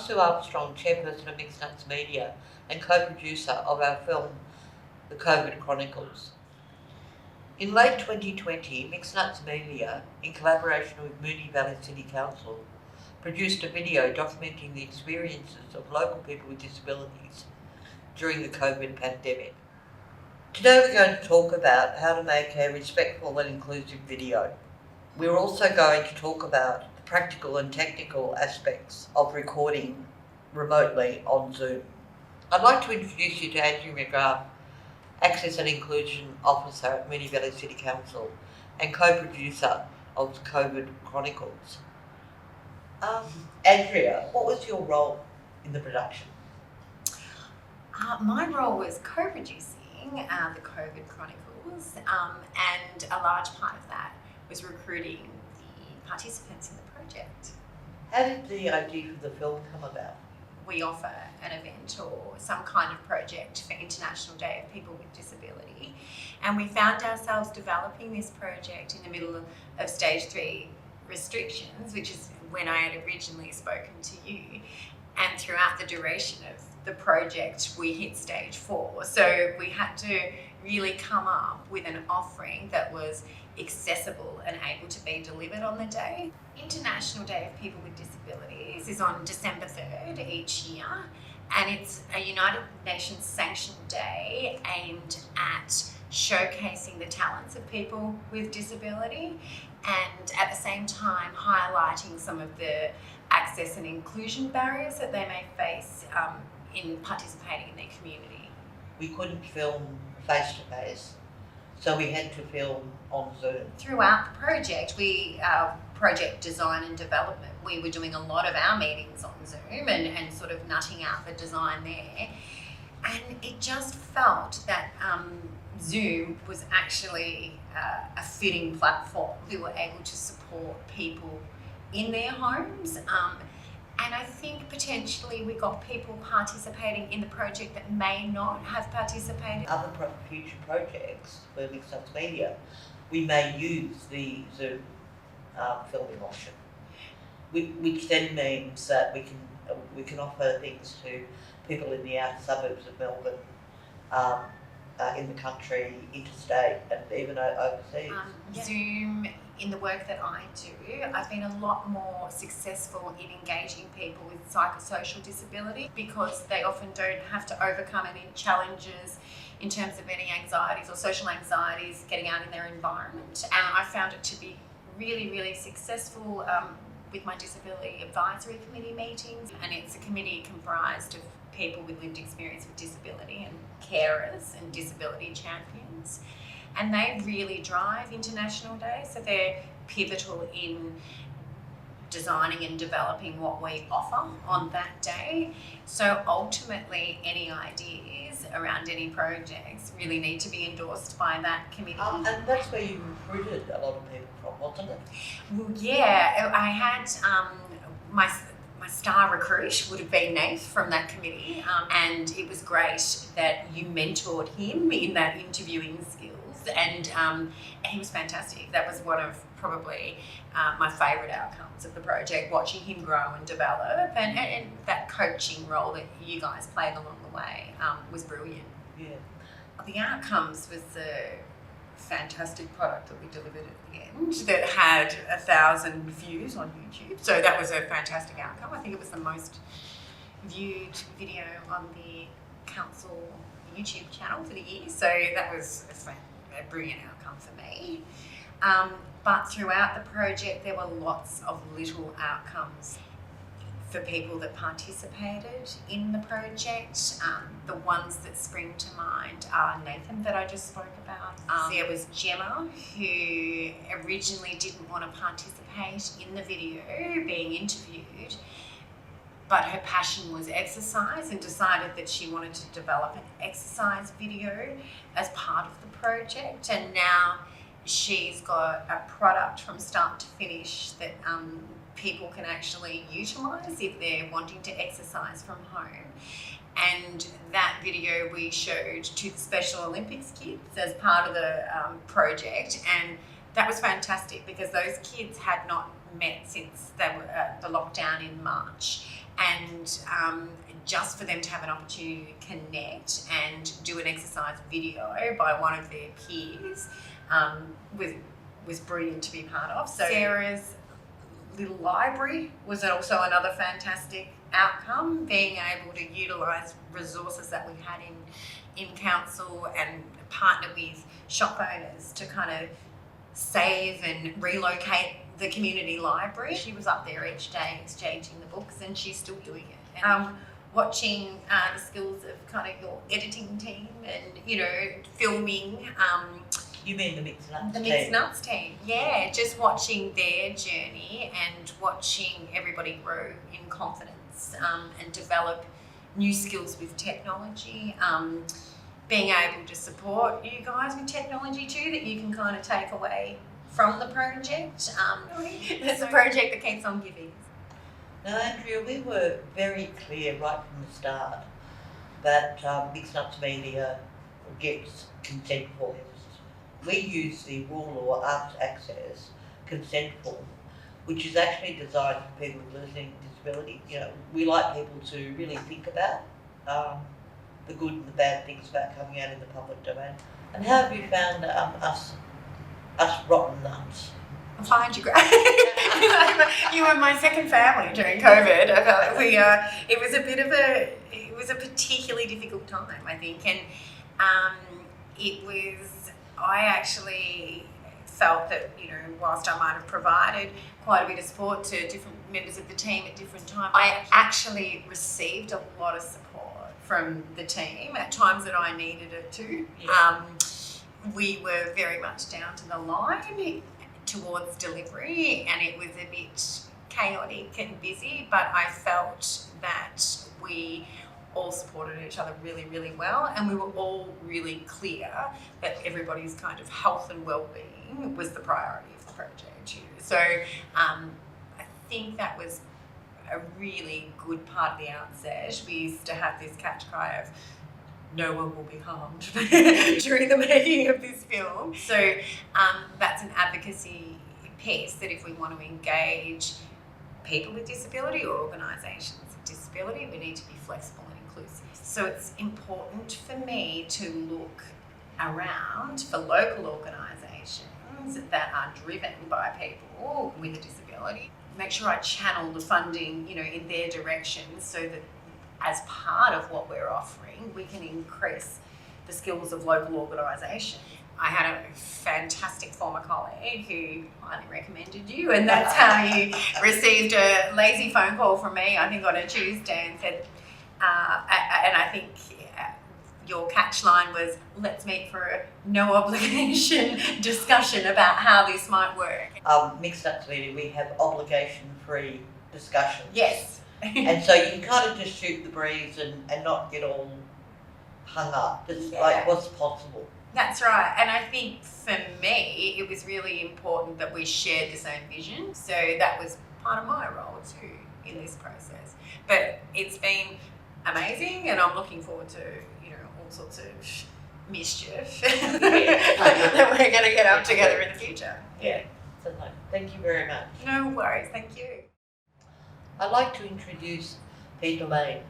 Sue Armstrong, chairperson of Mixed Nuts Media and co-producer of our film, The COVID Chronicles. In late 2020, Mixed Nuts Media, in collaboration with Moonee Valley City Council, produced a video documenting the experiences of local people with disabilities during the COVID pandemic. Today we're going to talk about how to make a respectful and inclusive video. We're also going to talk about the practical and technical aspects of recording remotely on Zoom. I'd like to introduce you to Andrew McGrath, Access and Inclusion Officer at Moonee Valley City Council and co-producer of the COVID Chronicles. Andrea, what was your role in the production? My role was co-producing the COVID Chronicles, and a large part of that was recruiting the participants in the project. How did the idea for the film come about? We offer an event or some kind of project for International Day of People with Disability, and we found ourselves developing this project in the middle of stage 3 restrictions, which is when I had originally spoken to you, and throughout the duration of the project we hit stage 4. So we had to really come up with an offering that was accessible and able to be delivered on the day. International Day of People with Disabilities is on December 3rd each year, and it's a United Nations sanctioned day aimed at showcasing the talents of people with disability and at the same time highlighting some of the access and inclusion barriers that they may face in participating in their community. We couldn't film face to face, so we had to film on Zoom. Throughout the project, project design and development, we were doing a lot of our meetings on Zoom and sort of nutting out the design there. And it just felt that Zoom was actually a fitting platform. We were able to support people in their homes. And I think potentially we got people participating in the project that may not have participated. Other future projects for Mixed Nuts Media, we may use the Zoom filming option, which then means that we can offer things to people in the outer suburbs of Melbourne, in the country, interstate, and even overseas. Zoom, in the work that I do, I've been a lot more successful in engaging people with psychosocial disability because they often don't have to overcome any challenges in terms of any anxieties or social anxieties getting out in their environment. And I found it to be really, really successful with my Disability Advisory Committee meetings. And it's a committee comprised of people with lived experience with disability and carers and disability champions. And they really drive International Day, so they're pivotal in designing and developing what we offer on that day. So ultimately, any ideas around any projects really need to be endorsed by that committee. And that's where you recruited a lot of people from, wasn't it? Well, yeah, I had my star recruit would have been Nath from that committee, and it was great that you mentored him in that interviewing skills, and he was fantastic. That was one of probably my favourite outcomes of the project, watching him grow and develop, and that coaching role that you guys played along the way was brilliant. Yeah. The outcomes was the fantastic product that we delivered at the end that had 1,000 views on YouTube. So that was a fantastic outcome. I think it was the most viewed video on the council YouTube channel for the year. So that was a brilliant outcome for me. But throughout the project, there were lots of little outcomes for people that participated in the project. The ones that spring to mind are Nathan that I just spoke about. There was Gemma, who originally didn't want to participate in the video being interviewed, but her passion was exercise and decided that she wanted to develop an exercise video as part of the project. And now she's got a product from start to finish that people can actually utilise if they're wanting to exercise from home. And that video we showed to the Special Olympics kids as part of the project, and that was fantastic because those kids had not met since they were the lockdown in March. and just for them to have an opportunity to connect and do an exercise video by one of their peers was brilliant to be part of. So Sarah's little library was also another fantastic outcome, being able to utilise resources that we had in council and partner with shop owners to kind of save and relocate the community library. She was up there each day exchanging the books, and she's still doing it. And watching the skills of kind of your editing team and, filming. You mean the Mixed Nuts The team? Mixed Nuts team, yeah. Just watching their journey and watching everybody grow in confidence and develop new skills with technology. Being able to support you guys with technology too, that you can kind of take away from the project. It's a project that keeps on giving. Now, Andrea, we were very clear right from the start that Mixed Nuts Media gets consent forms. We use the Raw Law Arts Access consent form, which is actually designed for people with listening disability. We like people to really think about the good and the bad things about coming out in the public domain. And how have you found us rotten nuts? I find you great. You were my second family during COVID. It was a particularly difficult time, I think, and I actually felt that, whilst I might have provided quite a bit of support to different members of the team at different times, I actually received a lot of support from the team at times that I needed it too. Yeah. We were very much down to the line towards delivery, and it was a bit chaotic and busy, but I felt that we all supported each other really, really well, and we were all really clear that everybody's kind of health and well-being was the priority of the project. So I think that was a really good part of the outset. We used to have this catch cry of no one will be harmed during the making of this film. So that's an advocacy piece, that if we want to engage people with disability or organisations with disability, we need to be flexible and inclusive. So it's important for me to look around for local organisations that are driven by people with a disability. Make sure I channel the funding, in their direction, so that as part of what we're offering, we can increase the skills of local organisations. I had a fantastic former colleague who highly recommended you, and that's how you received a lazy phone call from me, I think on a Tuesday, and said, and I think your catch line was, let's meet for a no obligation discussion about how this might work. Mixed Nuts Media, we have obligation-free discussions. Yes. And so you can kind of just shoot the breeze and not get all hung up. It's like what's possible. That's right. And I think for me, it was really important that we shared the same vision. So that was part of my role too in this process. But it's been amazing, and I'm looking forward to, all sorts of mischief that we're going to get up together in the future. Yeah. So thank you very much. No worries. Thank you. I'd like to introduce Peter Lane,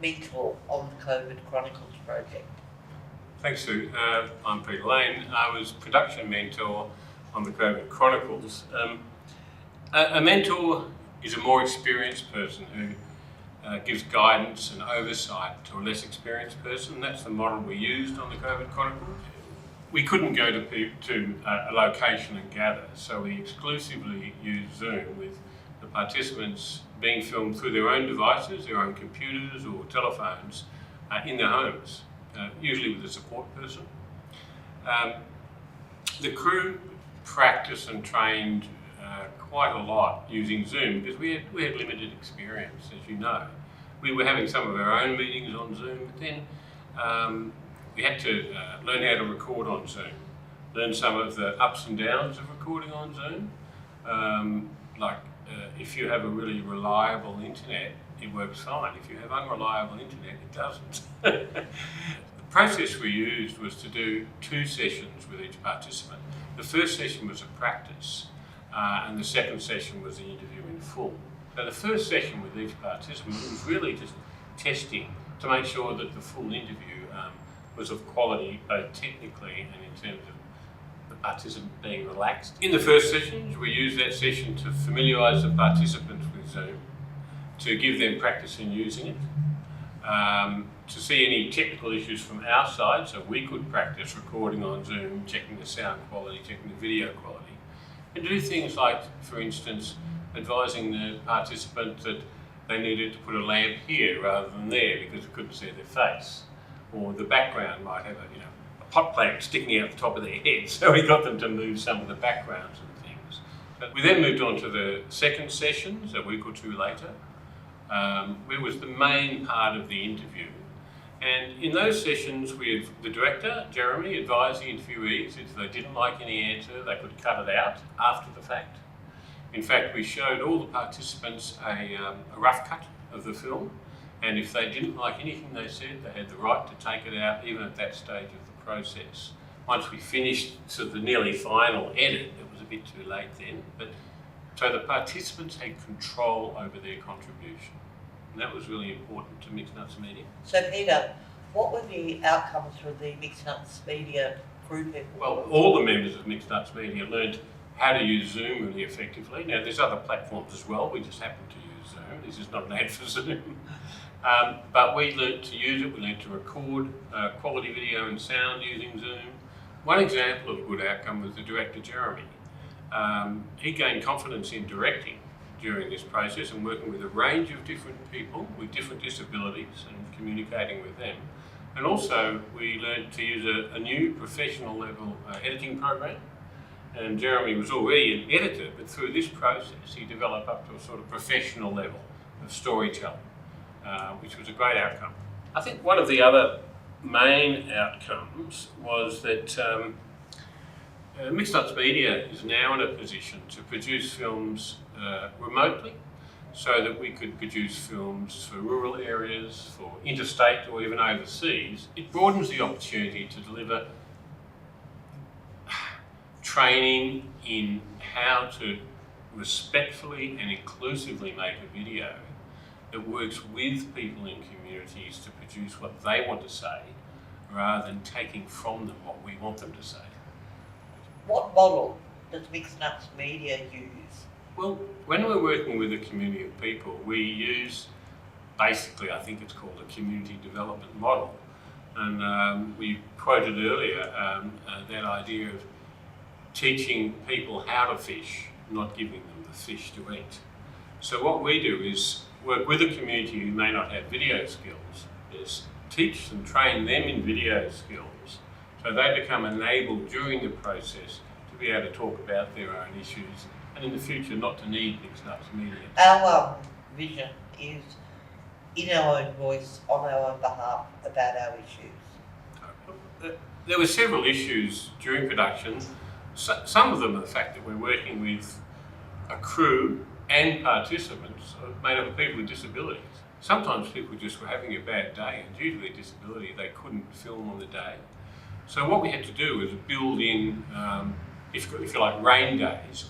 mentor on the COVID Chronicles project. Thanks, Sue. I'm Peter Lane. I was production mentor on the COVID Chronicles. A mentor is a more experienced person who gives guidance and oversight to a less experienced person. That's the model we used on the COVID Chronicles. We couldn't go to a location and gather, so we exclusively used Zoom, with the participants being filmed through their own devices, their own computers or telephones, in their homes, usually with a support person. The crew practiced and trained quite a lot using Zoom, because we had limited experience, as you know. We were having some of our own meetings on Zoom, but then we had to learn how to record on Zoom, learn some of the ups and downs of recording on Zoom. If you have a really reliable internet, it works fine. If you have unreliable internet, it doesn't. The process we used was to do 2 sessions with each participant. The first session was a practice, and the second session was the interview in full. So the first session with each participant was really just testing to make sure that the full interview was of quality, both technically and in terms of the participant being relaxed. In the first sessions, we used that session to familiarise the participants with Zoom, to give them practice in using it, to see any technical issues from our side, so we could practice recording on Zoom, checking the sound quality, checking the video quality, and do things like, for instance, advising the participant that they needed to put a lamp here rather than there because we couldn't see their face, or the background might have a pot plant sticking out the top of their head, so we got them to move some of the backgrounds and things. But we then moved on to the second sessions a week or two later, where was the main part of the interview. And in those sessions, the director, Jeremy, advised the interviewees if they didn't like any answer, they could cut it out after the fact. In fact, we showed all the participants a rough cut of the film, and if they didn't like anything they said, they had the right to take it out, even at that stage of the process. Once we finished sort of the nearly final edit, it was a bit too late then, but so the participants had control over their contribution. And that was really important to Mixed Nuts Media. So Peter, what were the outcomes for the Mixed Nuts Media group? Well, all the members of Mixed Nuts Media learned how to use Zoom really effectively. Now, there's other platforms as well. We just happen to use Zoom. This is not an ad for Zoom. But we learnt to use it. We learnt to record quality video and sound using Zoom. One example of a good outcome was the director, Jeremy. He gained confidence in directing during this process and working with a range of different people with different disabilities and communicating with them. And also, we learnt to use a new professional level editing program. And Jeremy was already an editor, but through this process, he developed up to a sort of professional level of storytelling, which was a great outcome. I think one of the other main outcomes was that Mixed Nuts Media is now in a position to produce films remotely, so that we could produce films for rural areas, for interstate or even overseas. It broadens the opportunity to deliver training in how to respectfully and inclusively make a video that works with people in communities to produce what they want to say, rather than taking from them what we want them to say. What model does Mixed Nuts Media use? Well, when we're working with a community of people, we use, basically, I think it's called a community development model. And we quoted earlier that idea of teaching people how to fish, not giving them the fish to eat. So what we do is work with a community who may not have video skills, is teach and train them in video skills so they become enabled during the process to be able to talk about their own issues and in the future not to need Mixed Nuts Media. Our vision is in our own voice, on our own behalf, about our issues. There were several issues during production. Some of them are the fact that we're working with a crew and participants made up of people with disabilities. Sometimes people just were having a bad day, and due to their disability, they couldn't film on the day. So what we had to do was build in, if you like, rain days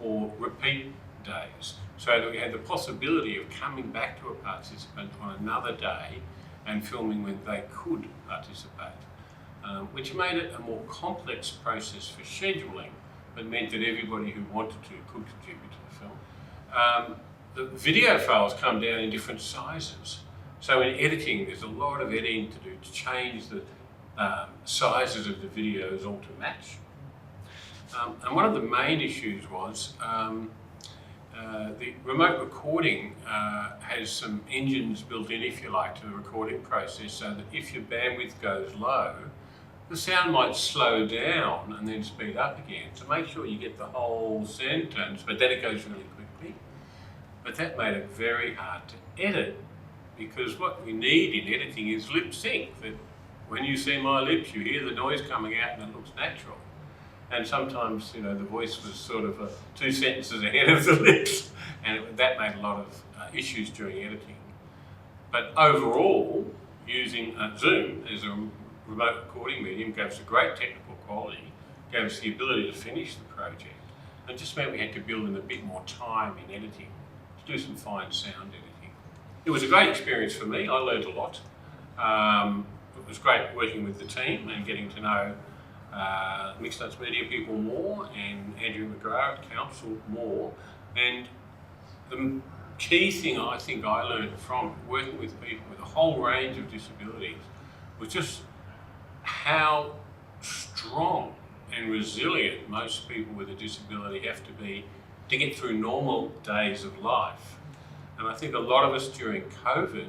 or repeat days, so that we had the possibility of coming back to a participant on another day and filming when they could participate. Which made it a more complex process for scheduling, but meant that everybody who wanted to could contribute to the film. The video files come down in different sizes. So in editing, there's a lot of editing to do to change the sizes of the videos all to match. And one of the main issues was the remote recording has some engines built in, if you like, to the recording process, so that if your bandwidth goes low, the sound might slow down and then speed up again to make sure you get the whole sentence, but then it goes really quickly. But that made it very hard to edit, because what we need in editing is lip sync, that when you see my lips, you hear the noise coming out and it looks natural. And sometimes, the voice was sort of 2 sentences ahead of the lips, and that made a lot of issues during editing. But overall, using Zoom as a remote recording medium gave us a great technical quality, gave us the ability to finish the project, and just meant we had to build in a bit more time in editing to do some fine sound editing. It was a great experience for me. I learned a lot. It was great working with the team and getting to know Mixed Nuts Media people more and Andrew McGrath at Council more. And the key thing I think I learned from working with people with a whole range of disabilities was just how strong and resilient most people with a disability have to be to get through normal days of life. And I think a lot of us during COVID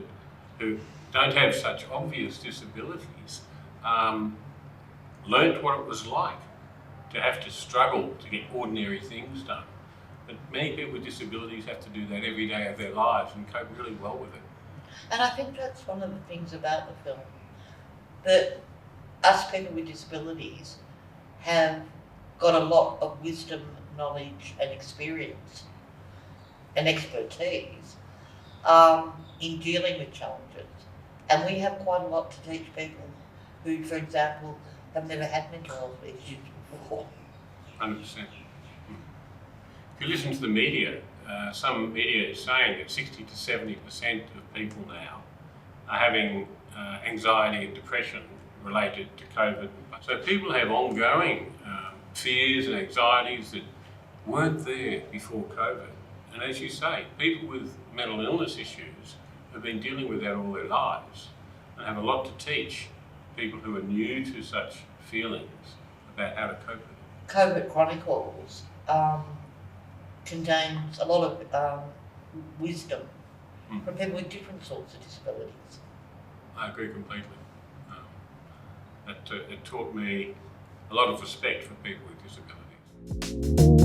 who don't have such obvious disabilities learnt what it was like to have to struggle to get ordinary things done. But many people with disabilities have to do that every day of their lives and cope really well with it. And I think that's one of the things about the film, that us people with disabilities have got a lot of wisdom, knowledge and experience and expertise in dealing with challenges. And we have quite a lot to teach people who, for example, have never had mental health issues before. 100%. If you listen to the media, some media is saying that 60 to 70% of people now are having anxiety and depression related to COVID. So people have ongoing fears and anxieties that weren't there before COVID. And as you say, people with mental illness issues have been dealing with that all their lives and have a lot to teach people who are new to such feelings about how to cope with it. COVID Chronicles contains a lot of wisdom from people with different sorts of disabilities. I agree completely. It taught me a lot of respect for people with disabilities.